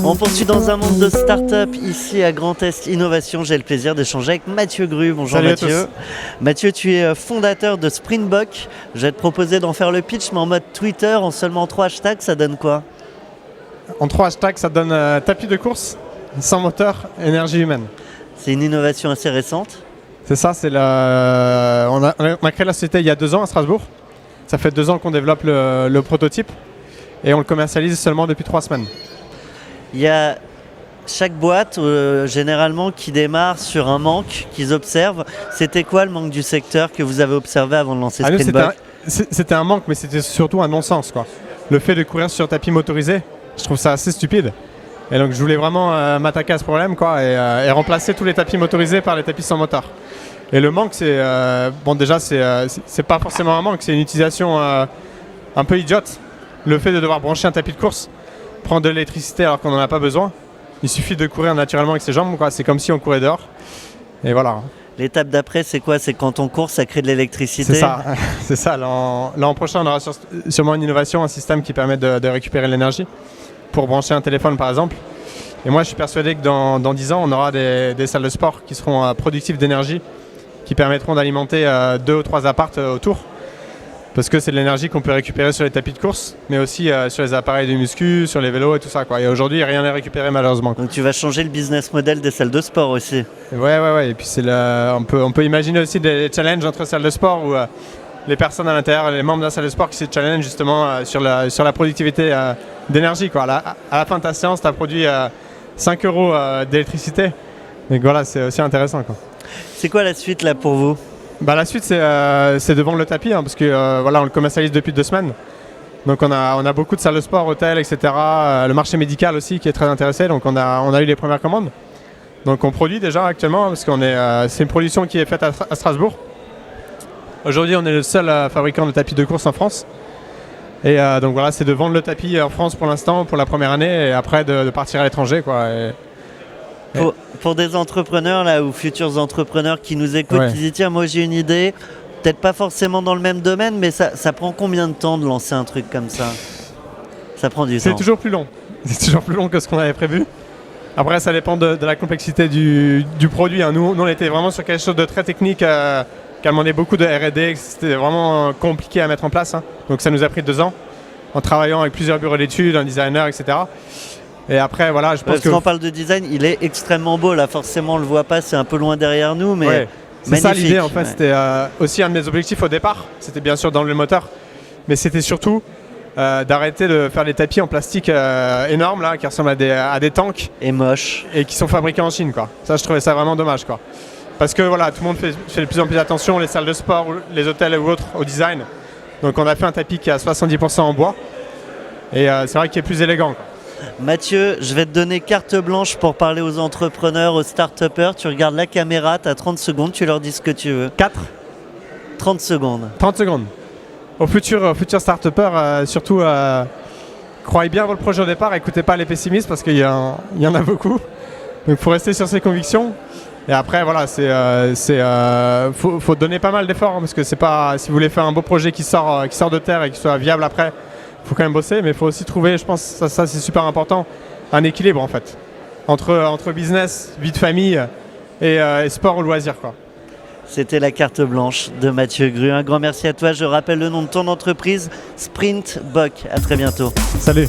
On poursuit dans un monde de start-up ici à Grand Est Innovation. J'ai le plaisir d'échanger avec Mathieu Gru. Bonjour. Salut Mathieu. Mathieu, tu es fondateur de Sprintbock. Je vais te proposer d'en faire le pitch, mais en mode Twitter, en seulement 3 hashtags, ça donne quoi? En 3 hashtags, ça donne tapis de course, sans moteur, énergie humaine. C'est une innovation assez récente. C'est ça, on a créé la société il y a 2 ans à Strasbourg. Ça fait 2 ans qu'on développe le prototype et on le commercialise seulement depuis 3 semaines. Il y a chaque boîte, généralement, qui démarre sur un manque qu'ils observent. C'était quoi le manque du secteur que vous avez observé avant de lancer Sprintbock? C'était un manque, mais c'était surtout un non-sens, quoi. Le fait de courir sur tapis motorisé, je trouve ça assez stupide. Et donc je voulais vraiment m'attaquer à ce problème, quoi, et remplacer tous les tapis motorisés par les tapis sans moteur. Et le manque, c'est c'est pas forcément un manque, c'est une utilisation un peu idiote. Le fait de devoir brancher un tapis de course, prendre de l'électricité alors qu'on n'en a pas besoin. Il suffit de courir naturellement avec ses jambes, quoi. C'est comme si on courait dehors. Et voilà. L'étape d'après, c'est quoi? C'est quand on court, ça crée de l'électricité? C'est ça. C'est ça. L'an prochain, on aura sûrement une innovation, un système qui permet de récupérer l'énergie pour brancher un téléphone, par exemple. Et moi, je suis persuadé que dans 10 ans, on aura des salles de sport qui seront productives d'énergie, qui permettront d'alimenter 2 ou 3 apparts autour. Parce que c'est de l'énergie qu'on peut récupérer sur les tapis de course, mais aussi sur les appareils de muscu, sur les vélos et tout ça, quoi. Et aujourd'hui, rien n'est récupéré malheureusement. Donc tu vas changer le business model des salles de sport aussi. Ouais. Et puis on peut imaginer aussi des challenges entre salles de sport où les personnes à l'intérieur, les membres de la salle de sport qui se challengent justement sur la productivité d'énergie, quoi. À la fin de ta séance, tu as produit 5 euros d'électricité. Donc voilà, c'est aussi intéressant, quoi. C'est quoi la suite là pour vous? La suite, c'est de vendre le tapis, parce que on le commercialise depuis 2 semaines. Donc on a beaucoup de salles de sport, hôtels, etc. Le marché médical aussi qui est très intéressé. Donc on a eu les premières commandes. Donc on produit déjà actuellement, parce c'est une production qui est faite à Strasbourg. Aujourd'hui, on est le seul fabricant de tapis de course en France. Et donc voilà, c'est de vendre le tapis en France pour l'instant, pour la première année, et après de partir à l'étranger, quoi. Pour des entrepreneurs là, ou futurs entrepreneurs qui nous écoutent, qui disent tiens, moi j'ai une idée, peut-être pas forcément dans le même domaine, mais ça prend combien de temps de lancer un truc comme ça? Ça prend du temps. C'est toujours plus long. C'est toujours plus long que ce qu'on avait prévu. Après, ça dépend de la complexité du produit, hein. Nous, on était vraiment sur quelque chose de très technique, qui a demandé beaucoup de R&D, c'était vraiment compliqué à mettre en place, hein. Donc ça nous a pris 2 ans, en travaillant avec plusieurs bureaux d'études, un designer, etc. Et après, voilà, je pense que... Quand on parle de design, il est extrêmement beau. Là, forcément, on le voit pas, c'est un peu loin derrière nous, mais ouais. C'est magnifique. Ça l'idée, en fait. C'était aussi un de mes objectifs au départ. C'était bien sûr dans le moteur, mais c'était surtout d'arrêter de faire des tapis en plastique énormes, là, qui ressemblent à des tanks. Et moches. Et qui sont fabriqués en Chine, quoi. Ça, je trouvais ça vraiment dommage, quoi. Parce que voilà, tout le monde fait de plus en plus attention, les salles de sport, les hôtels ou autres, au design. Donc on a fait un tapis qui est à 70% en bois. Et c'est vrai qu'il est plus élégant, quoi. Mathieu, je vais te donner carte blanche pour parler aux entrepreneurs, aux start-upers. Tu regardes la caméra, tu as 30 secondes, tu leur dis ce que tu veux. 30 secondes. 30 secondes. Aux futurs start-upers, surtout, croyez bien votre projet au départ, écoutez pas les pessimistes parce qu'il y en a beaucoup. Donc il faut rester sur ses convictions. Et après, voilà, faut donner pas mal d'efforts, hein, parce que c'est pas, si vous voulez faire un beau projet qui sort de terre et qui soit viable après, il faut quand même bosser, mais il faut aussi trouver, je pense, ça c'est super important, un équilibre en fait, entre business, vie de famille et sport ou loisir, quoi. C'était la carte blanche de Mathieu Gru. Un grand merci à toi. Je rappelle le nom de ton entreprise, Sprintbock. À très bientôt. Salut.